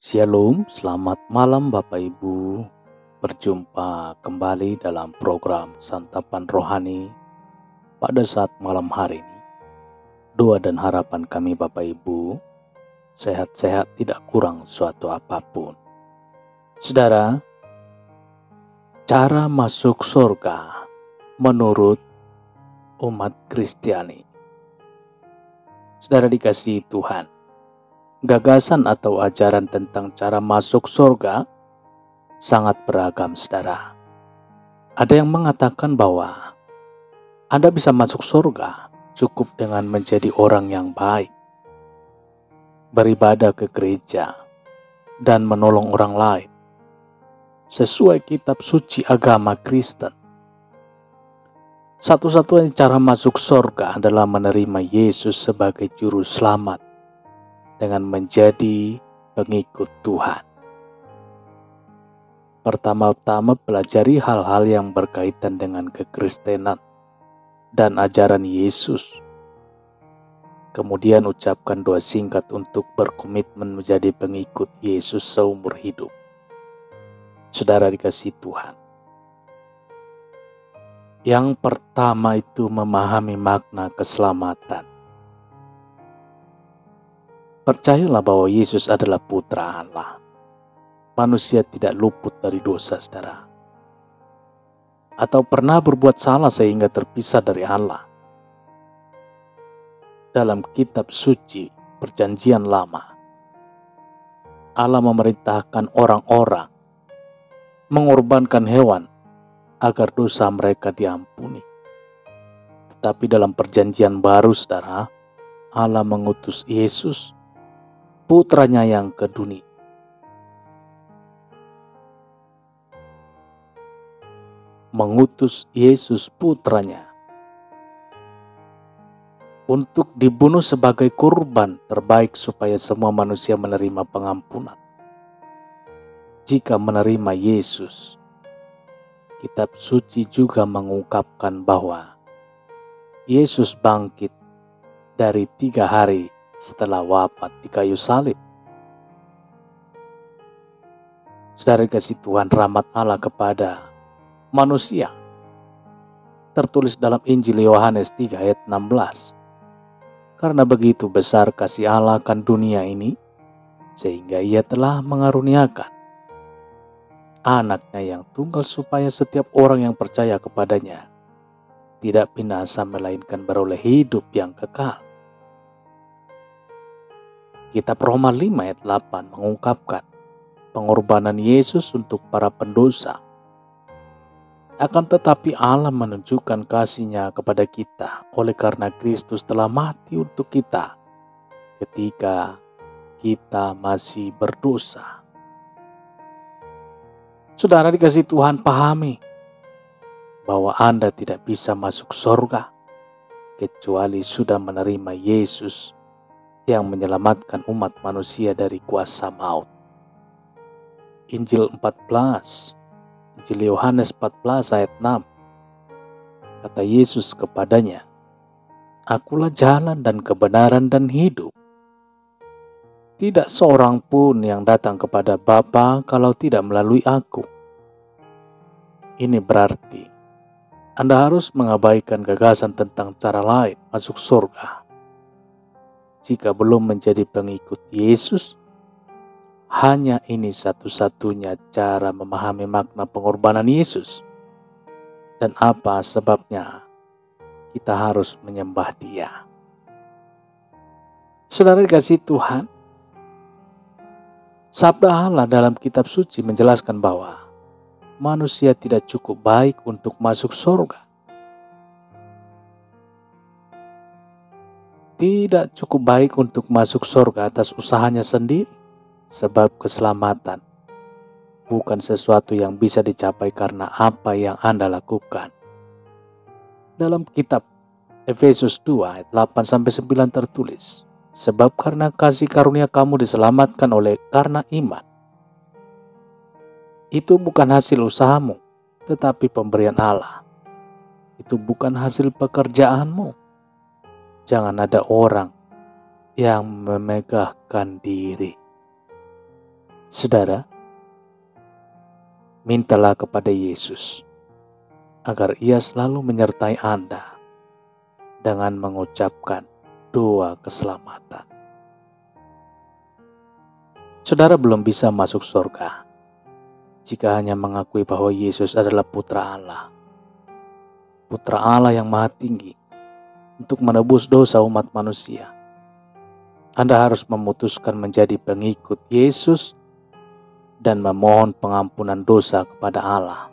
Shalom, selamat malam Bapak Ibu. Berjumpa kembali dalam program Santapan Rohani pada saat malam hari ini. Doa dan harapan kami Bapak Ibu, sehat-sehat tidak kurang suatu apapun. Saudara, cara masuk surga menurut umat Kristiani. Saudara dikasihi Tuhan, gagasan atau ajaran tentang cara masuk surga sangat beragam, saudara. Ada yang mengatakan bahwa Anda bisa masuk surga cukup dengan menjadi orang yang baik, beribadah ke gereja, dan menolong orang lain sesuai kitab suci agama Kristen. Satu-satunya cara masuk surga adalah menerima Yesus sebagai juru selamat dengan menjadi pengikut Tuhan. Pertama-tama pelajari hal-hal yang berkaitan dengan kekristenan dan ajaran Yesus. Kemudian ucapkan doa singkat untuk berkomitmen menjadi pengikut Yesus seumur hidup. Saudara dikasihi Tuhan. Yang pertama itu memahami makna keselamatan. Percayalah bahwa Yesus adalah putra Allah. Manusia tidak luput dari dosa, saudara. Atau pernah berbuat salah sehingga terpisah dari Allah. Dalam kitab suci perjanjian lama, Allah memerintahkan orang-orang mengorbankan hewan agar dosa mereka diampuni. Tetapi dalam perjanjian baru, saudara, Allah mengutus Yesus, putranya yang ke dunia. Mengutus Yesus putranya untuk dibunuh sebagai kurban terbaik supaya semua manusia menerima pengampunan. Jika menerima Yesus, kitab suci juga mengungkapkan bahwa Yesus bangkit dari 3 hari setelah wafat di kayu salib. Saudara kasih Tuhan, rahmat Allah kepada manusia tertulis dalam Injil Yohanes 3 ayat 16. Karena begitu besar kasih Allah akan dunia ini, sehingga ia telah mengaruniakan anaknya yang tunggal supaya setiap orang yang percaya kepadanya tidak binasa melainkan beroleh hidup yang kekal. Kitab Roma 5 ayat 8 mengungkapkan pengorbanan Yesus untuk para pendosa. Akan tetapi Allah menunjukkan kasih-Nya kepada kita oleh karena Kristus telah mati untuk kita ketika kita masih berdosa. Saudara dikasihi Tuhan, pahami bahwa Anda tidak bisa masuk surga kecuali sudah menerima Yesus yang menyelamatkan umat manusia dari kuasa maut. Injil Yohanes 14 ayat 6. Kata Yesus kepadanya, "Akulah jalan dan kebenaran dan hidup. Tidak seorang pun yang datang kepada Bapa kalau tidak melalui aku." Ini berarti Anda harus mengabaikan gagasan tentang cara lain masuk surga. Jika belum menjadi pengikut Yesus, hanya ini satu-satunya cara memahami makna pengorbanan Yesus dan apa sebabnya kita harus menyembah Dia. Saudara dikasihi Tuhan, sabda Allah dalam kitab suci menjelaskan bahwa manusia tidak cukup baik untuk masuk surga. Tidak cukup baik untuk masuk surga atas usahanya sendiri. Sebab keselamatan bukan sesuatu yang bisa dicapai karena apa yang Anda lakukan. Dalam kitab Efesus 2 ayat 8-9 tertulis, "Sebab karena kasih karunia kamu diselamatkan oleh karena iman. Itu bukan hasil usahamu, tetapi pemberian Allah. Itu bukan hasil pekerjaanmu." Jangan ada orang yang memegahkan diri. Saudara, mintalah kepada Yesus agar Ia selalu menyertai Anda dengan mengucapkan doa keselamatan. Saudara belum bisa masuk surga jika hanya mengakui bahwa Yesus adalah Putra Allah. Putra Allah yang Maha Tinggi untuk menebus dosa umat manusia. Anda harus memutuskan menjadi pengikut Yesus dan memohon pengampunan dosa kepada Allah.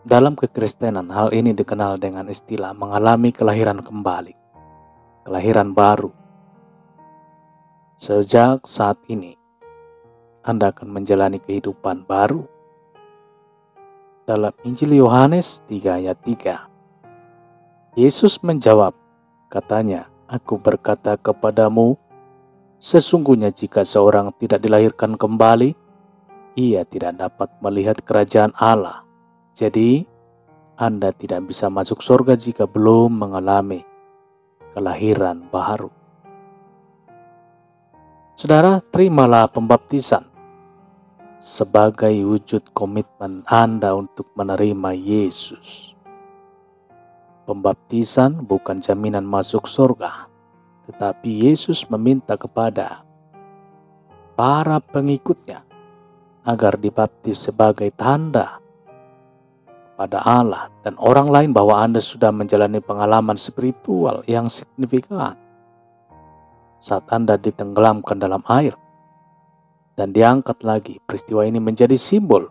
Dalam kekristenan, hal ini dikenal dengan istilah mengalami kelahiran kembali, kelahiran baru. Sejak saat ini, Anda akan menjalani kehidupan baru. Dalam Injil Yohanes 3 ayat 3, Yesus menjawab, katanya, "Aku berkata kepadamu, sesungguhnya jika seorang tidak dilahirkan kembali, ia tidak dapat melihat kerajaan Allah." Jadi, Anda tidak bisa masuk surga jika belum mengalami kelahiran baru. Saudara, terimalah pembaptisan sebagai wujud komitmen Anda untuk menerima Yesus. Pembaptisan bukan jaminan masuk surga, tetapi Yesus meminta kepada para pengikutnya agar dibaptis sebagai tanda pada Allah dan orang lain bahwa Anda sudah menjalani pengalaman spiritual yang signifikan saat Anda ditenggelamkan dalam air dan diangkat lagi. Peristiwa ini menjadi simbol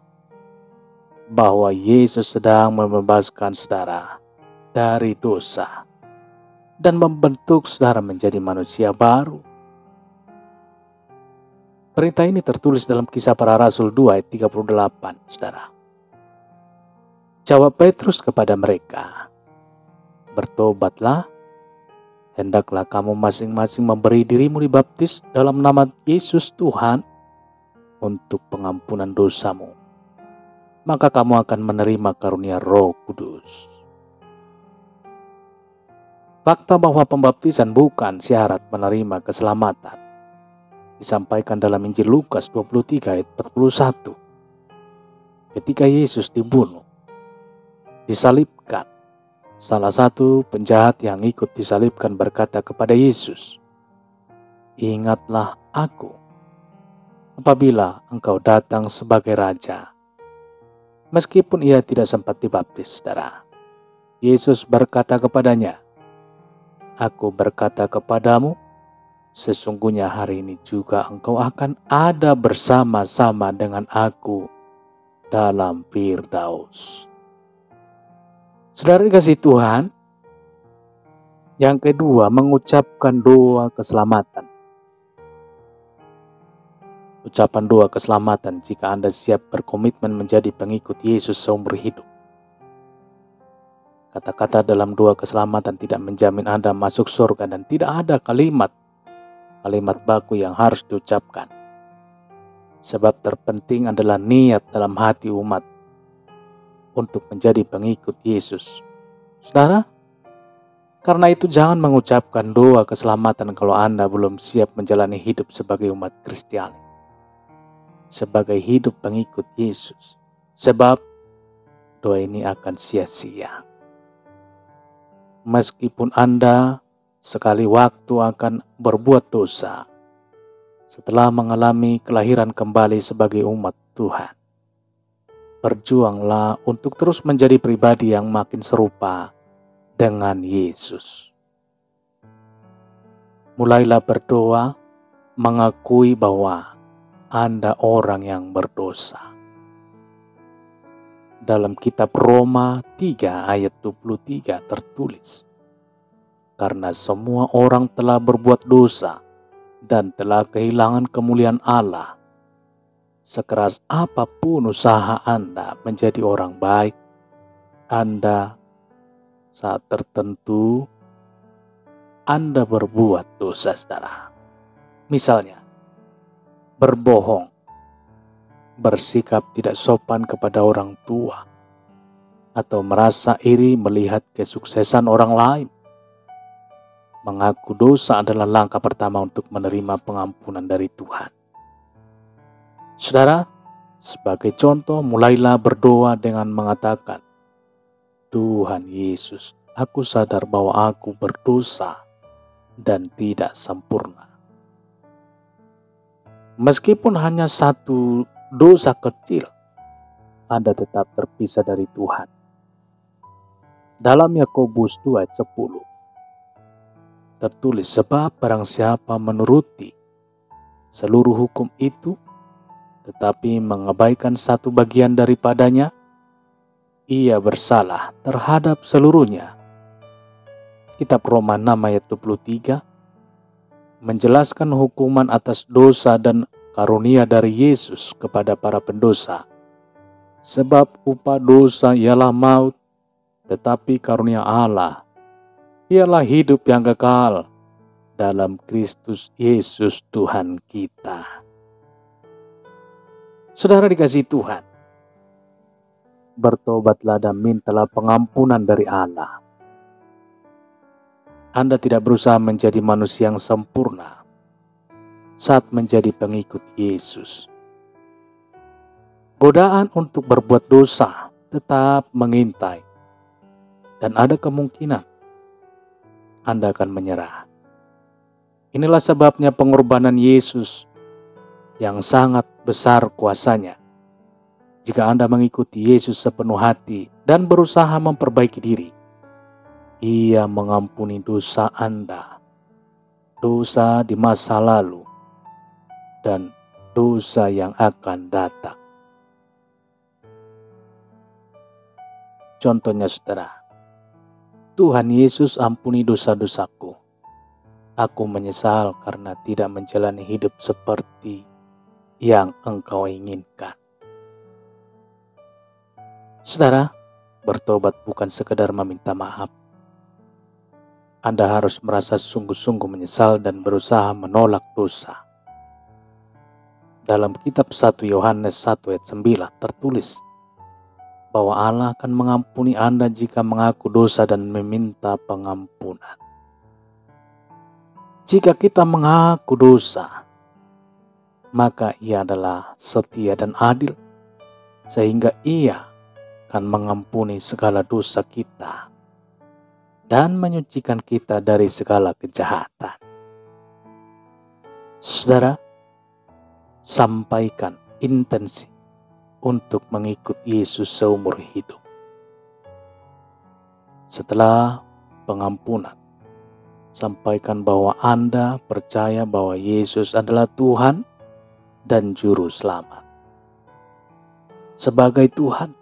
bahwa Yesus sedang membebaskan saudara dari dosa dan membentuk saudara menjadi manusia baru. Perintah ini tertulis dalam Kisah Para Rasul 2 ayat 38, saudara. Jawab Petrus kepada mereka, "Bertobatlah, hendaklah kamu masing-masing memberi dirimu dibaptis dalam nama Yesus Tuhan untuk pengampunan dosamu. Maka kamu akan menerima karunia Roh Kudus." Fakta bahwa pembaptisan bukan syarat menerima keselamatan disampaikan dalam Injil Lukas 23 ayat 41. Ketika Yesus disalibkan, salah satu penjahat yang ikut disalibkan berkata kepada Yesus, "Ingatlah aku apabila engkau datang sebagai raja." Meskipun ia tidak sempat dibaptis, saudara, Yesus berkata kepadanya, "Aku berkata kepadamu, sesungguhnya hari ini juga engkau akan ada bersama-sama dengan aku dalam Firdaus." Saudara dikasih Tuhan, yang kedua, mengucapkan doa keselamatan. Ucapan doa keselamatan jika Anda siap berkomitmen menjadi pengikut Yesus seumur hidup. Kata-kata dalam doa keselamatan tidak menjamin Anda masuk surga dan tidak ada kalimat baku yang harus diucapkan. Sebab terpenting adalah niat dalam hati umat untuk menjadi pengikut Yesus. Saudara, karena itu jangan mengucapkan doa keselamatan kalau Anda belum siap menjalani hidup sebagai umat Kristiani, sebagai hidup pengikut Yesus. Sebab doa ini akan sia-sia. Meskipun Anda sekali waktu akan berbuat dosa setelah mengalami kelahiran kembali sebagai umat Tuhan, berjuanglah untuk terus menjadi pribadi yang makin serupa dengan Yesus. Mulailah berdoa, mengakui bahwa Anda orang yang berdosa. Dalam kitab Roma 3 ayat 23 tertulis, "Karena semua orang telah berbuat dosa dan telah kehilangan kemuliaan Allah. Sekeras apapun usaha Anda menjadi orang baik, Anda saat tertentu Anda berbuat dosa, saudara. Misalnya, berbohong, bersikap tidak sopan kepada orang tua, atau merasa iri melihat kesuksesan orang lain. Mengaku dosa adalah langkah pertama untuk menerima pengampunan dari Tuhan. Saudara, sebagai contoh mulailah berdoa dengan mengatakan, Tuhan Yesus, aku sadar bahwa aku berdosa dan tidak sempurna. Meskipun hanya satu dosa kecil, Anda tetap terpisah dari Tuhan. Dalam Yakobus 2 ayat 10 tertulis, sebab barang siapa menuruti seluruh hukum itu, tetapi mengabaikan satu bagian daripadanya, ia bersalah terhadap seluruhnya. Kitab Roma 6 ayat 23 menjelaskan hukuman atas dosa dan karunia dari Yesus kepada para pendosa. Sebab upah dosa ialah maut, tetapi karunia Allah ialah hidup yang kekal dalam Kristus Yesus Tuhan kita. Saudara dikasihi Tuhan, bertobatlah dan mintalah pengampunan dari Allah. Anda tidak berusaha menjadi manusia yang sempurna saat menjadi pengikut Yesus. Godaan untuk berbuat dosa tetap mengintai, dan ada kemungkinan Anda akan menyerah. Inilah sebabnya pengorbanan Yesus yang sangat besar kuasanya. Jika Anda mengikuti Yesus sepenuh hati dan berusaha memperbaiki diri, Ia mengampuni dosa Anda, dosa di masa lalu, dan dosa yang akan datang. Contohnya saudara, Tuhan Yesus, ampuni dosa-dosaku. Aku menyesal karena tidak menjalani hidup seperti yang Engkau inginkan. Saudara, bertobat bukan sekedar meminta maaf. Anda harus merasa sungguh-sungguh menyesal dan berusaha menolak dosa. Dalam kitab 1 Yohanes 1 ayat 9 tertulis bahwa Allah akan mengampuni Anda jika mengaku dosa dan meminta pengampunan. Jika kita mengaku dosa, maka Ia adalah setia dan adil, sehingga Ia akan mengampuni segala dosa kita dan menyucikan kita dari segala kejahatan. Saudara, sampaikan intensi untuk mengikut Yesus seumur hidup. Setelah pengampunan, sampaikan bahwa Anda percaya bahwa Yesus adalah Tuhan dan Juru Selamat. Sebagai Tuhan,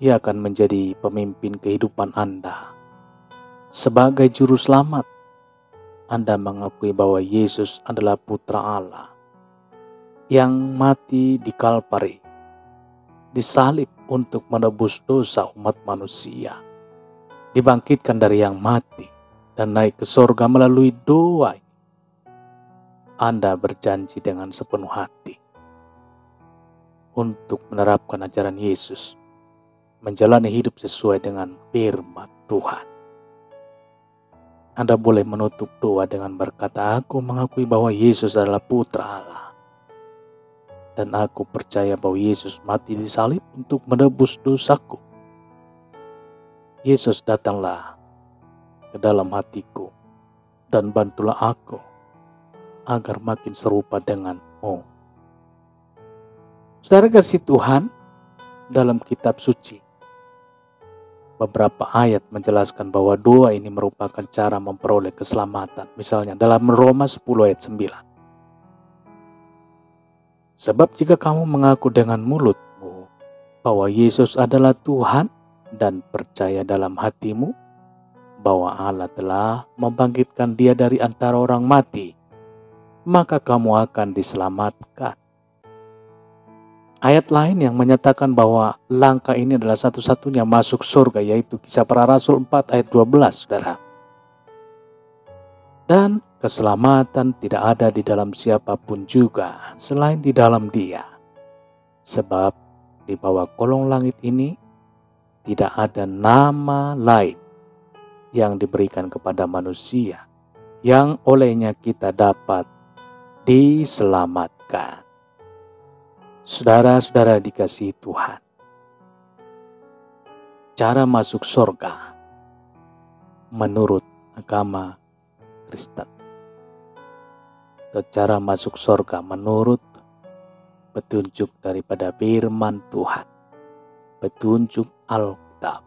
Ia akan menjadi pemimpin kehidupan Anda. Sebagai Juru Selamat, Anda mengakui bahwa Yesus adalah Putra Allah yang mati di Kalvari, disalib untuk menebus dosa umat manusia, dibangkitkan dari yang mati, dan naik ke sorga melalui doa. Anda berjanji dengan sepenuh hati untuk menerapkan ajaran Yesus, menjalani hidup sesuai dengan firman Tuhan. Anda boleh menutup doa dengan berkata, aku mengakui bahwa Yesus adalah Putra Allah, dan aku percaya bahwa Yesus mati di salib untuk menebus dosaku. Yesus, datanglah ke dalam hatiku dan bantulah aku agar makin serupa dengan-Mu. Saudara kasih Tuhan, dalam kitab suci, beberapa ayat menjelaskan bahwa doa ini merupakan cara memperoleh keselamatan. Misalnya dalam Roma 10 ayat 9. Sebab jika kamu mengaku dengan mulutmu bahwa Yesus adalah Tuhan dan percaya dalam hatimu bahwa Allah telah membangkitkan Dia dari antara orang mati, maka kamu akan diselamatkan. Ayat lain yang menyatakan bahwa langkah ini adalah satu-satunya masuk surga, yaitu Kisah Para Rasul 4 ayat 12, saudara. Dan keselamatan tidak ada di dalam siapapun juga selain di dalam Dia. Sebab di bawah kolong langit ini tidak ada nama lain yang diberikan kepada manusia yang olehnya kita dapat diselamatkan. Saudara-saudara dikasihi Tuhan, cara masuk surga menurut agama Kristen, atau cara masuk surga menurut petunjuk daripada firman Tuhan, petunjuk Alkitab.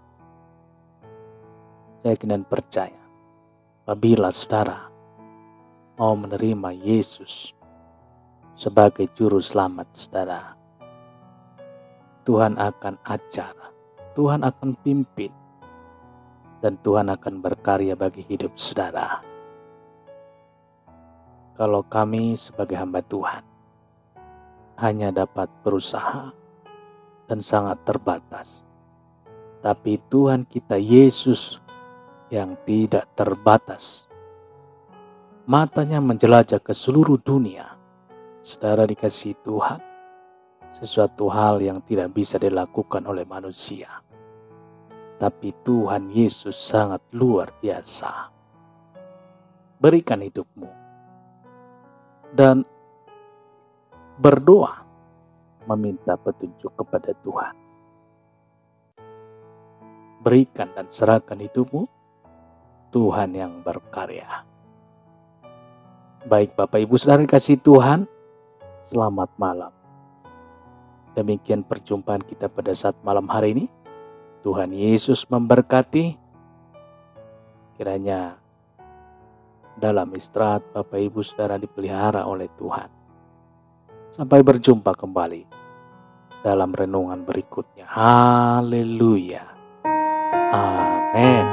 Saya ingin percaya, apabila saudara mau menerima Yesus sebagai juru selamat saudara, Tuhan akan ajar, Tuhan akan pimpin, dan Tuhan akan berkarya bagi hidup saudara. Kalau kami sebagai hamba Tuhan hanya dapat berusaha dan sangat terbatas, tapi Tuhan kita Yesus yang tidak terbatas, matanya menjelajah ke seluruh dunia. Saudara dikasihi Tuhan, sesuatu hal yang tidak bisa dilakukan oleh manusia, tapi Tuhan Yesus sangat luar biasa. Berikan hidupmu dan berdoa meminta petunjuk kepada Tuhan. Berikan dan serahkan hidupmu, Tuhan yang berkarya. Baik Bapak Ibu Saudara dikasihi Tuhan, selamat malam. Demikian perjumpaan kita pada saat malam hari ini. Tuhan Yesus memberkati. Kiranya dalam istirahat Bapak Ibu Saudara dipelihara oleh Tuhan. Sampai berjumpa kembali dalam renungan berikutnya. Haleluya. Amin.